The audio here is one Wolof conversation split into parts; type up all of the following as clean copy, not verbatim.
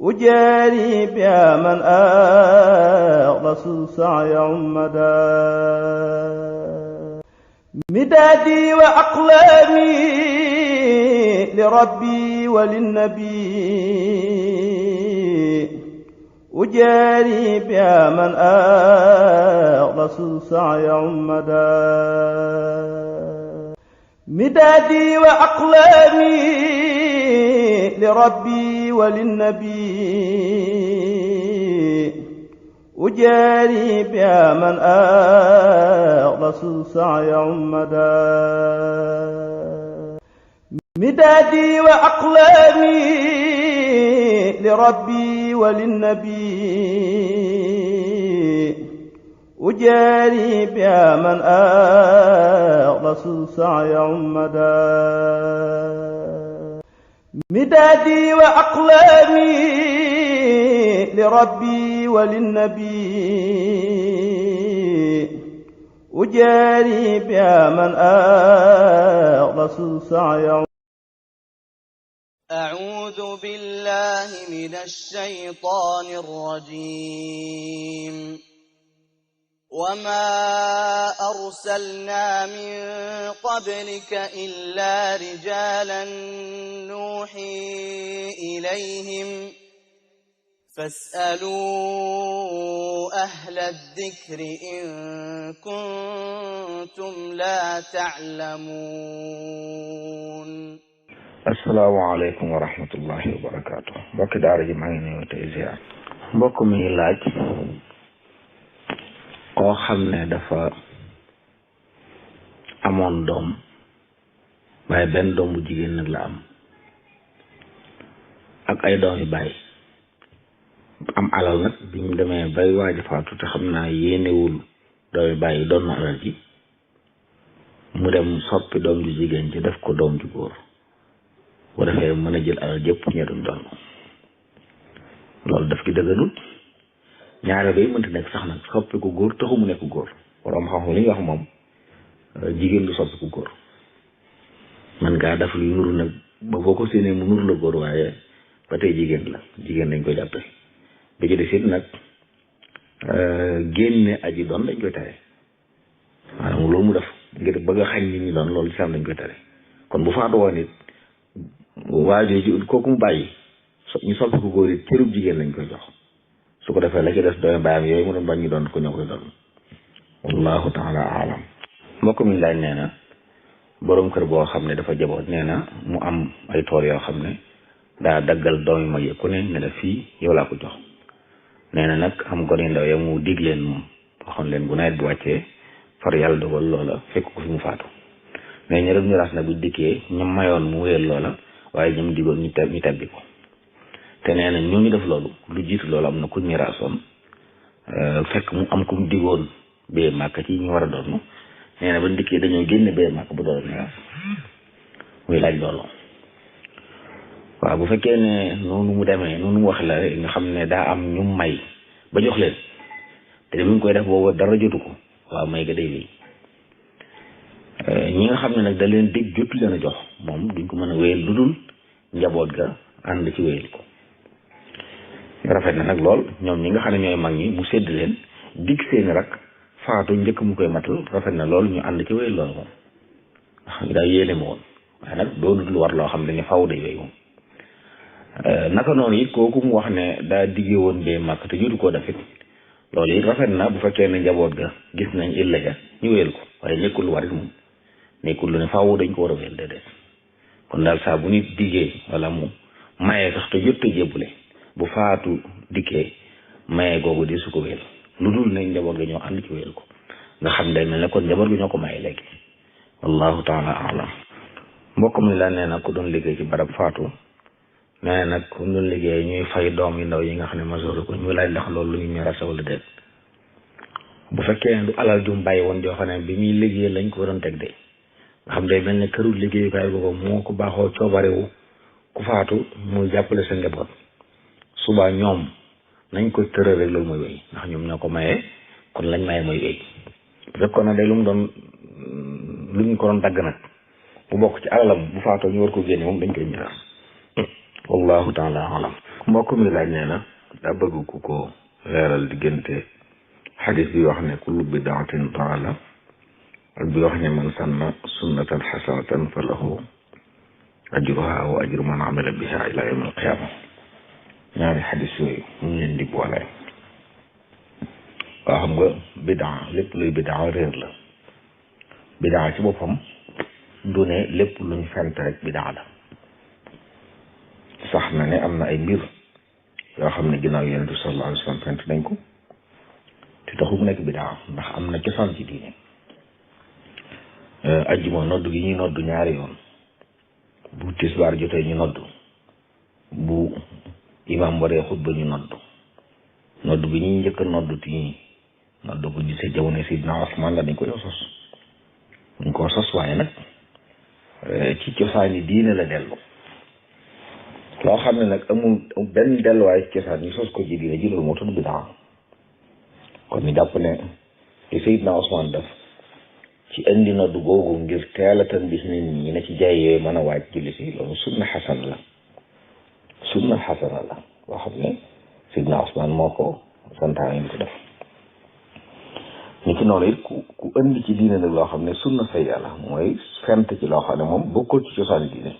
أجاري بها من أخلص السعي عمدا مدادي وأقلامي لربي وللنبي أجاري بها من أخلص السعي عمدا مدادي وأقلامي لربي وللنبي أجاري بها من أخلص السعي عمدا مدادي وأقلامي لربي وللنبي أجاري بها من أخلص السعي عمدا مدادي وأقلامي لربي وللنبي أجاري بها من أخلص السعي عمدا أعوذ بالله من الشيطان الرجيم وما أرسلنا من قبلك إلا رجالا نوحي إليهم فاسألوا أهل الذكر إن كنتم لا تعلمون asalaamaaleykum wa rahmatullahi wa barakaatu mbokki daara ji maa ngi nuyu tey ziar mbokk mi laaj koo xam ne dafa amoon doom waaye benn doom bu jigéen nag la am ak ay doom yu bàyyi am alal nag bi mu demee bay waaj a faatu te xam naa yéenewul doom yu bàyyi doon na alal ji mu dem soppi doom ju jigéen ji def ko doom ju góor bu defee mën a jël alal jëpp ñee duñ doon loolu daf ci dëgganul ñaare bay mënta nekk sax nag soppi ko góor taxu mu nekk góor borom xam-xam li ñuy wax moom jigéen du soppi ko góor man ngaa def lu nuru nag ba boo ko séenee mu nuru la góor waaye ba tey jigéen la jigéen lañ koy jàppe bi ci des it nag génne aji doon dañ koy tere maanaam loolu mu def ngir bëgg a xañ nit ñi doon loolu islam dañ koy tere kon bu faatu woon it waajoo ji kooku mu bàyyi ñu soppi ko góor it cërub jigéen lañ koy jox su ko defee la ci des doomi bàyyam yooyu mu doon bañ ñu doon ko ñoo koy doon wallahu taala alam mbokk mi laaj nee na boroom kër boo xam ne dafa jaboot nee na mu am ay tool yoo xam ne daa daggal doomi mag yi ku ne ne la fii yow laa ko jox nee na nag am gone ndaw ya mu dig leen moom waxoon leen bu nawet bu wàccee far yàlla dogal loola fekk ko fi mu faatu mais ñu doon miraas nag bu dikkee ñoom mayoon mu wéyal loola waaye ñoom digoon ñu tabbi ko te nee na ñooñu def loolu lu jiitu loolu am na ku miraasoon fekk mu am ku mu digoon bee màkk ci ñu war a doon nee na ba dikkee dañoo génne bee màkk bu doon miraas muy laaj loolu waaw bu fekkee ne noonu mu demee noonu mu wax la nga xam ne daa am ñu may ba jox leen te bi mu koy def boobu dara jotu ko waaw may ga day wéy ñi nga xam ne nag da leen dig jotu leen a jox moom duñ ko mën a wéyal lu dul njaboot ga ànd ci wéyal ko rafet na nag lool ñoom ñi nga xam ne ñooy mag ñi mu sédd leen dig seeni rak faatu njëkk mu koy matal rafet na lool ñu ànd ci wéyal loolu moom ndax daa yéene ma woon waaye nag doonut lu war loo xam ne dañu faw day wéy moom naka noonu it kooku mu wax ne daa diggee woon bee màkk te jotu koo def it loolu it rafet na bu fekkee ne njaboot ga gis nañ illa ja ñu wéyal ko waaye nekkul lu war it moom nekkul lu ne faaw dañ ko war a wéyal déedéet kon daal saa bu nit diggee wala mu mayee sax te jot a jébbule bu faatu dikkee mayee googu di su ko wéyal lu dul ne njaboot ga ñoo ànd ci wéyal ko nga xam day mel ne kon njaboot ga ñoo ko maye léegi wallahu taala alam mbokk mi la nee na ku doon liggéey ci barab faatu nee na nag ku doon liggéey ñuy fay doom yu ndaw yi nga xam ne majeur ko ñu laaj ndax loolu lu ñu miraas wala déet bu fekkee ne du alal jum bàyyi woon joo xam ne bi muy liggéey lañ ko waroon teg de nga xam day mel ne këru liggéeyukaay boobu moo ko baaxoo coobarewu ku faatu muy jàppale sa njaboot suba ñoom nañ ko tëral rek loolu mooy wéy ndax ñoom ñoo ko mayee kon lañ maye mooy wéy bu fekkoon ne day lu mu doon lu ñu ko doon dagg nag bu bokk ci alalam bu faatoo ñu war ko génne moom dañ koy miraas wallahu taala alam mbokk mi laaj nee na daa bëgg ku ko leeral diggante xadis bi wax ne kullu bidaatin dalaala ak bi wax ne man sanna sunnatan xasanatan fa lahu ajruha wa ajru man amila biha ila yawm alqiyama ñaari xadis yooyu ñu leen di boole. waaw xam nga bidaa lépp luy bidaa réer la. bidaa ci boppam du ne lépp luñ fent rek bidaa la. sax na ne am na ay mbir yoo xam ne ginnaaw yonent bi sallallahu alayhi wa sallam fent nañ ko te taxul mu nekk bidaa ndax am na cosaan ci diine. ajjuma nodd gi ñuy nodd ñaari yoon bu tisbaar jotee ñu nodd bu imam waree xutba ñu nodd bi ñuy njëkk a nodd ti nodd bu ñu see jamono Sidna Usmaan la dañ ko sos waaye nag ci cosaani diine la dellu. loo xam ne nag amul benn delluwaay ci cosaan ñu sos ko ci diine ji loolu moo tudd bidaa. kon ñu jàpp ne li Seydina Usmaan def ci indi nodd googu ngir teel a tan bis nit ñi ne ci jaayee mën a waaj julli si loolu sunna xasana la boo xam ne Seydina Usmaan moo ko santaane ñu ko def. ni ki noonu it ku indi ci diine nag loo xam ne sunna say yàlla mooy fent ci loo xam ne moom bokkul ci cosaan diine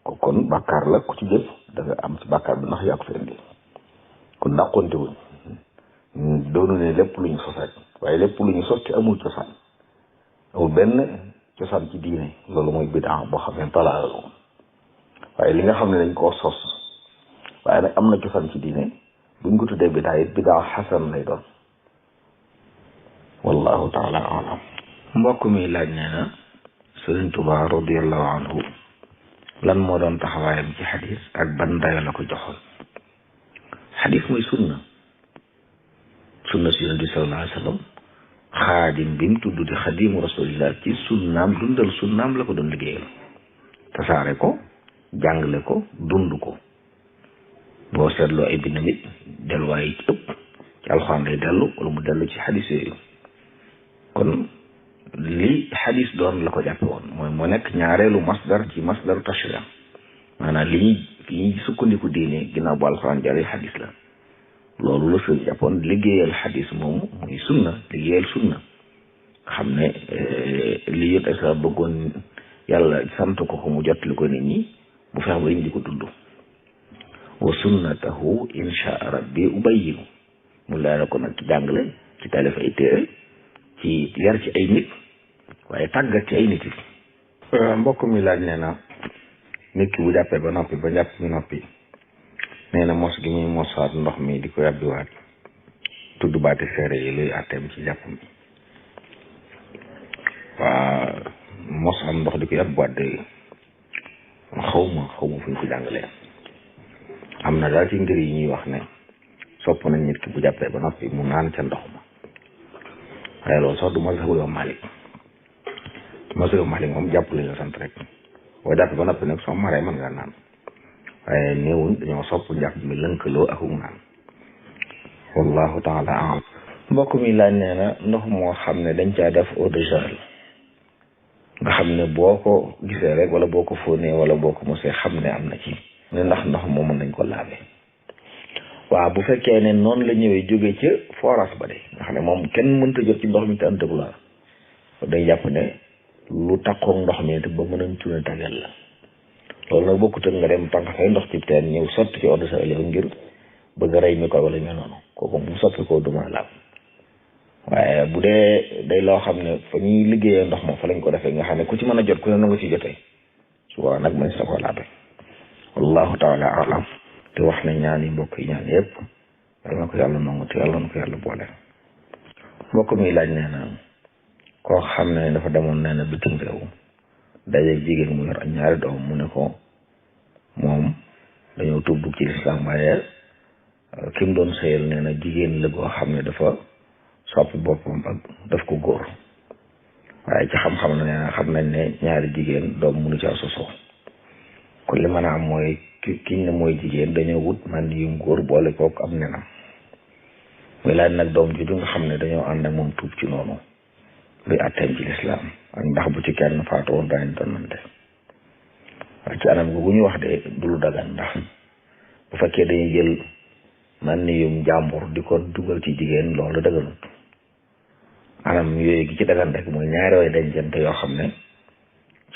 kon bàkkaar la ku ci jëf da nga am ci bàkkaar bi ndax yaa ko fi indi kon dàqonte wuñ doonu ne lépp lu ñu sos rek waaye lépp lu ñu sos te amul cosaan amul benn cosaan ci diine loolu mooy bidaa boo xam ne talaa la waaye li nga xam ne dañ koo sos waaye nag am na cosaan ci diine buñ ko tuddee bidaa it bidaa xasan lay doon wallahu taala alam. mbokk mi laaj nee na Sëriñ Tuubaa radiyallahu anhu lan moo doon taxawaayam ci xadis ak ban dayo la ko joxoon. xadis mooy sunna si Yonent bi sallallahu alayhi wa sallam xaadim bi mu tudd di xadimu rasulillah ci sunnaam dundal sunnaam la ko doon liggéeyal tasaare ko jàngale ko dund ko. boo seetloo ay bindam it delluwaay yi ci ëpp ci alxuraan lay dellu wala mu dellu ci xadis yooyu. kon li xadis doon la ko jàppe woon mooy moo nekk ñaareelu masdar ci masdaru tashriya maanaam li ñuy sukkandiku diine ginnaaw bu alxuraan jàllee xadis la loolu la sëñ jàppoon liggéeyal xadis moomu muy sunna liggéeyal sunna xam ne li yot sa bëggoon yàlla sant ko mu jot li ko nit ñi bu fex ba indi ko tudd wa sunnatahu insha rabbi ubayyinu mu leeral ko nag ci jàngale ci taalif ay téere ci yar ci ay nit waaye tàggat ci ay nit yi. mbokk mi laaj nee na nit ki bu jàppee ba noppi ba jàpp mi noppi nee na mos gi muy mosaat ndox mi di ko yàbbiwaat tudd baati seere yi luy àtteem ci jàpp mi. waa mos am ndox di ko yàbbiwaat de xaw ma fu ñu ko jàngalee. am na daal ci ngir yi ñuy wax ne sopp nañ nit ki bu jàppee ba noppi mu naan ca ndox ma waaye loolu sax du mazhabu Imam Malik moom jàpp lañu sant rek boo jàppee ba noppi nag soo maree mën nga naan waaye néewuñ dañoo sopp njàpp mi lënkaloo ak mu naan wallahu taala alam. mbokk mi laaj nee na ndox moo xam ne dañ caa def eau de javel nga xam ne boo ko gisee rek wala boo ko fóonee wala boo ko mosee xam ne am na ci ne ndax ndox moom mën nañ ko laabe. waaw bu fekkee ne noonu la ñëwee jóge ca forage ba de nga xam ne moom kenn mënta jot ci ndox mi te am tëb la day jàpp ne lu takkoog ndox mi te ba mën a tuune tàggal la loolu nag bokkut ak nga dem tànk fay ndox ci teen ñëw sotti ci eau de javel ngir bëgg a rey mi ko wala ñu noonu kooku bu soppi ko du mën a laab waaye bu dee day loo xam ne fa ñuy liggéeyee ndox moom fa lañ ko defee nga xam ne ku ci mën a jot ku ne na nga ci jotee su boobaa nag mën sa ko laabe wallahu taala alam. te wax na ñaan yi mbokk yi ñaan yëpp yal na ko yàlla nangu te yàlla na ko yàlla boole. mbokk mi laaj nee na koo xam ne dafa demoon nee na bitim réew dajeeg jigéen mu yor ak ñaari doom mu ne ko moom dañoo tubb ci lislaam waaye ki mu doon sëyal nee na jigéen la goo xam ne dafa soppi boppam ak daf ko góor waaye ci xam-xam na nee na xam nañ ne ñaari jigéen doom mënu caa sosoo kon li mën a am mooy kiñ ne mooy jigéen dañoo wut man yu góor boole kook am nenam muy laaj nag doom ji du nga xam ne dañoo ànd ak moom tuub ci noonu luy atteem ci lislaam ak ndax bu ci kenn faatu woon daañu donante waaye ci anam gu ñu wax de du lu dagan ndax bu fekkee dañuy jël man ni yum jàmbur di ko dugal ci jigéen loolu daganut anam yooyu gi ci dagan rek mooy ñaari way dencante yoo xam ne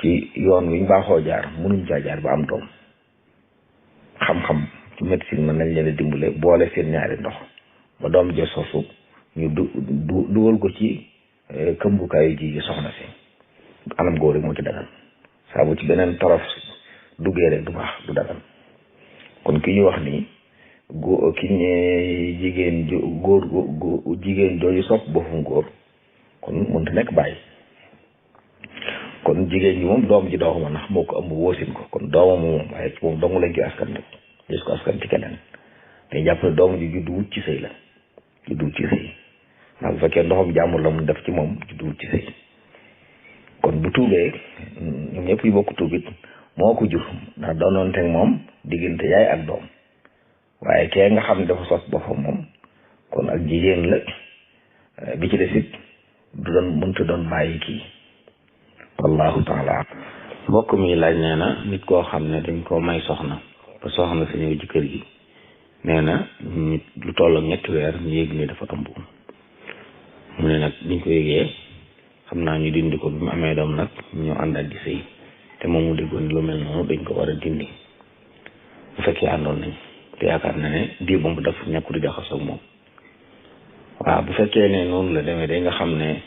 ci yoon wi ñu baaxoo jaar mënuñ caa jaar ba am doom xam-xam ci médecine mën nañ leen a dimbale boole seen ñaari ndox ba doom ja sosu ñu dugal ko ci këmbukaayu ji soxna si anam góor rek moo ci dagan saa bu ci beneen torof duggee rek du baax du dagan kon ki ñu wax ni ki ñe jigéen góor jigéen jooju sopp boppam góor kon mënta nekk bàyyi kon jigéen ñi moom doom ji doo ko mën ndax moo ko ëmb wóosin ko kon doomam moom waaye ci moom dong lañ koy askan nag gis ko askan ci keneen te jàpp ne doom ji juddu wut ci sëy la juddu wut ci sëy ndax bu fekkee ndoxam jàmbur la mu def ci moom juddu wut ci sëy kon bu tuubee ñoom ñëpp yu bokk tuubit moo ko jur ndax doonoon teg moom diggante yaay ak doom waaye kee nga xam ne dafa sos boppam moom kon ak jigéen la bi ci des it du doon mënta doon bàyyi kii wallahu taala mbokk mi laaj nee na nit koo xam ne dañ koo may soxna ba soxna sa ñëw ci kër gi nee na nit lu toll ak ñetti weer ñu yëg ne dafa ëmb mu ne nag biñ ko yëgee xam naa ñu dindi ko bi mu amee doom nag ñu àndaat di sëy te moom mu déggoon lu mel noonu dañ ko war a dindi bu fekkee àndoon nañ te yaakaar na ne diir moom daf ñàkku di jaxasoo ak moom waaw bu fekkee ne noonu la demee day nga xam ne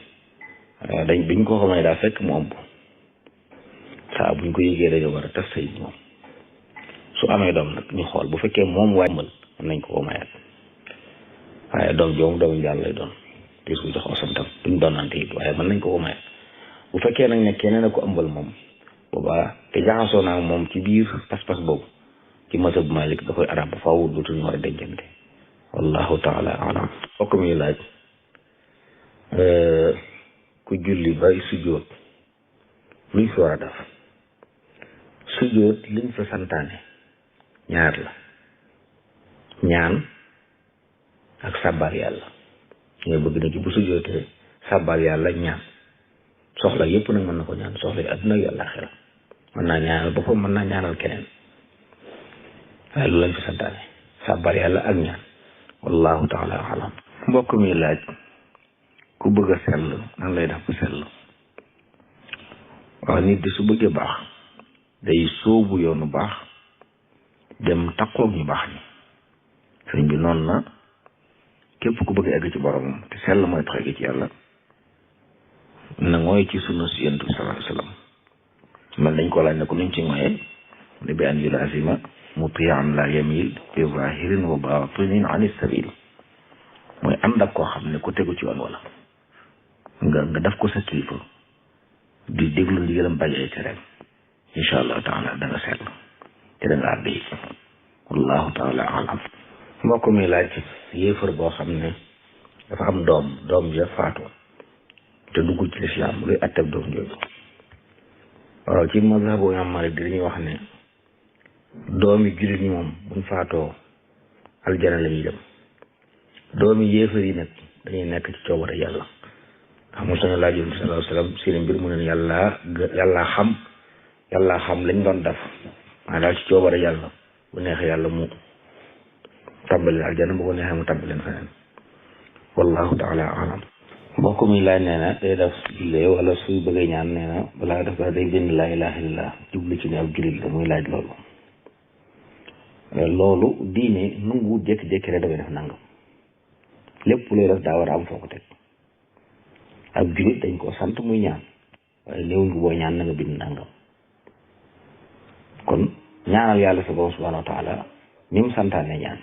biñ ko ko may daa fekk mu ëmb saa buñ ko yëgee dañoo war a tas sëy moom su amee doom nag ñu xool bu fekkee moom waaye mën nañ ko mayaat waaye doom joom doomu njaal lay doon dis ko jox osantam duñ doonante it waaye mën nañ ko mayaat bu fekkee nag ne keneen a ko ëmbal moom boobaa te jaxasoo naa moom ci biir pas-pas boobu ci mazhab Malik da koy arab ba faaw dootuñu war a dencante wallahu taala alam bokk mi laaj ku julli bay sujjóot luñ fi war a def sujjóot liñ fa santaane ñaar la ñaan ak sàbbaal yàlla ñooy bëgg na ci bu sujjóotee sàbbaal yàlla ñaan soxla yépp nag mën na ko ñaan soxla yi àdduna ak àllaaxira mën naa ñaanal boppam mën naa ñaanal keneen waaye lu lañ fi santaane sàbbaal yàlla ak ñaan wallahu taala alam mbokk mi laaj ku bëgg a sell nan lay def ko sell waaw nit di su bëggee baax day sóobu yoonu baax dem takkoog ñu baax ñi sëñ bi noonu na képp ku bëgg egg ci boromam te sell mooy tax egg ci yàlla na ngooy ci sunna si yonent bi sallallahu alayhi wasallam man dañ ko laaj ne ko nuñ ci ngooyee ne bi an yulazima mutiyan la yamil bi zahirin wa batinin an sabil mooy ànd ak koo xam ne ku tegu ci yoon wala nga def ko sa kilifa di déglu ndigalam bañ ay tereem incha allah taala da nga seetlu te da nga àbbe yi wallahu taala alam mbokk mi laaj yéefar boo xam ne dafa am doom ja faatu te dugg ci lislaam luy atteb doom jooju waaw ci mazhabu Imaam Maalik dañuy wax ne doomi jullit ñi moom buñ faatoo aljana la ñuy dem doomi yéefar yi nag dañuy nekk ci coobare yàlla xam nga sañu laaj Yonent bi sallallahu alayhi wasallam seen mbir mu ne yàlla xam lañ doon def maa daal ci coobare yàlla bu neexee yàlla mu tàmbali aljana bu ko neexee mu tàmbali leen feneen wallahu taala alam mbokk mi laaj nee na day def jullee wala suy bëggee ñaan nee na balaa def ba day bind laa ilaha illallah jublu ci ne ab jullit la muy laaj loolu diine nangu jékki-jékki rek dangay def nangam lépp looy def daa war a am foo ko teg ab jullit dañ koo sant muy ñaan waaye néewuñ ko boo ñaan na nga bind nangam kon ñaanal yàlla sa borom subhanahu wa taala ni mu santaane ñaan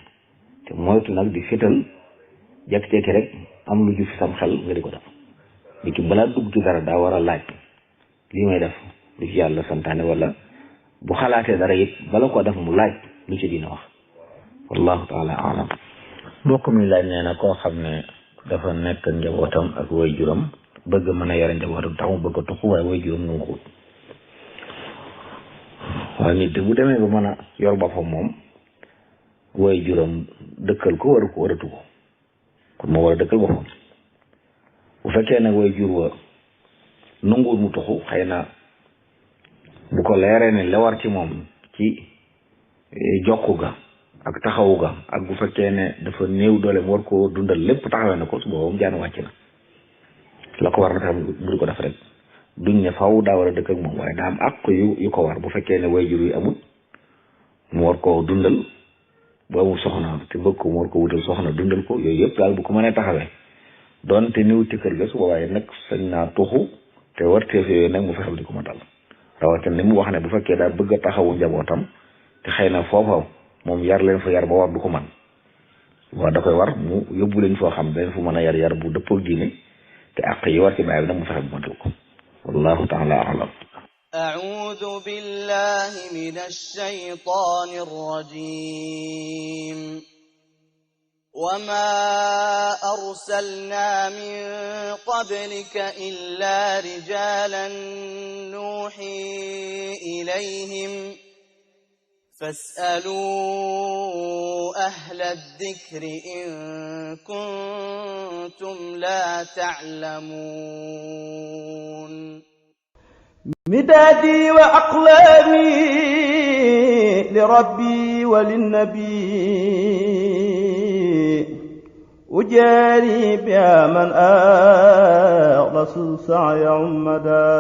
te moytu nag di fétal jékki-jékki rek am lu ju fi sam xel nga di ko def nit ki balaa dugg ci dara daa war a laaj lii may def lu ci yàlla santaane wala bu xalaatee dara it bala koo def mu laaj lu ci dina wax wallahu taala alam mbokk mi laaj nee na koo xam ne dafa nekk njabootam ak way juram bëgg mën a yore njabootam tax mu bëgg a tuxu waaye way juram nu xuut waaye nit bu demee ba mën a yor boppam moom way juram dëkkal ko waratu ko kon moo war a dëkkal boppam bu fekkee nag way jur wa nanguwul mu tuxu xëy na bu ko leeree ne la war ci moom ci jokku ga ak taxawu ga ak bu fekkee ne dafa néew doole mu war koo dundal lépp taxawee na ko su boobaa jaan wàcc na la ko war na tax bu ko def rek duñ ne faw daa war a dëkk ak moom waaye daa am àq yu ko war bu fekkee ne way jur yi amul mu war koo dundal bu amul soxna te bëgg ko mu war ko wutal soxna dundal ko yooyu yëpp daal bu ko mënee taxawee doon te néew ci kër ga su boobaa nag sañ naa tuxu te warteef yooyu nag mu fexeel di ko matal rawatina ni mu wax ne bu fekkee daal bëgg a taxawu njabootam te xëy na foofa moom yar leen fa yar ba war du ko man waaw da koy war mu yóbbu leen foo xam dañ fu mën a yar bu dëppoo diine te àq yi war ci bàyyi bi nag mu fexe bu matal ko wallahu taala alam أعوذ بالله من الشيطان الرجيم وما أرسلنا من قبلك إلا رجالا نوحي إليهم فاسألوا أهل الذكر إن كنتم لا تعلمون مدادي وأقلامي لربي وللنبي أجاري بها من أخلص سعي عمدا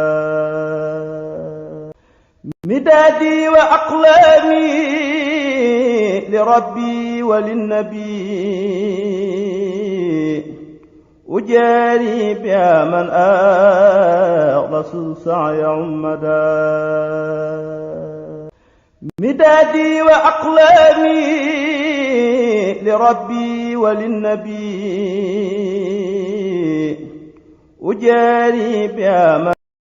مدادي وأقلامي لربي وللنبي أجاري بها من أخلص سعي عمدا مدادي وأقلامي لربي وللنبي أجاري بها من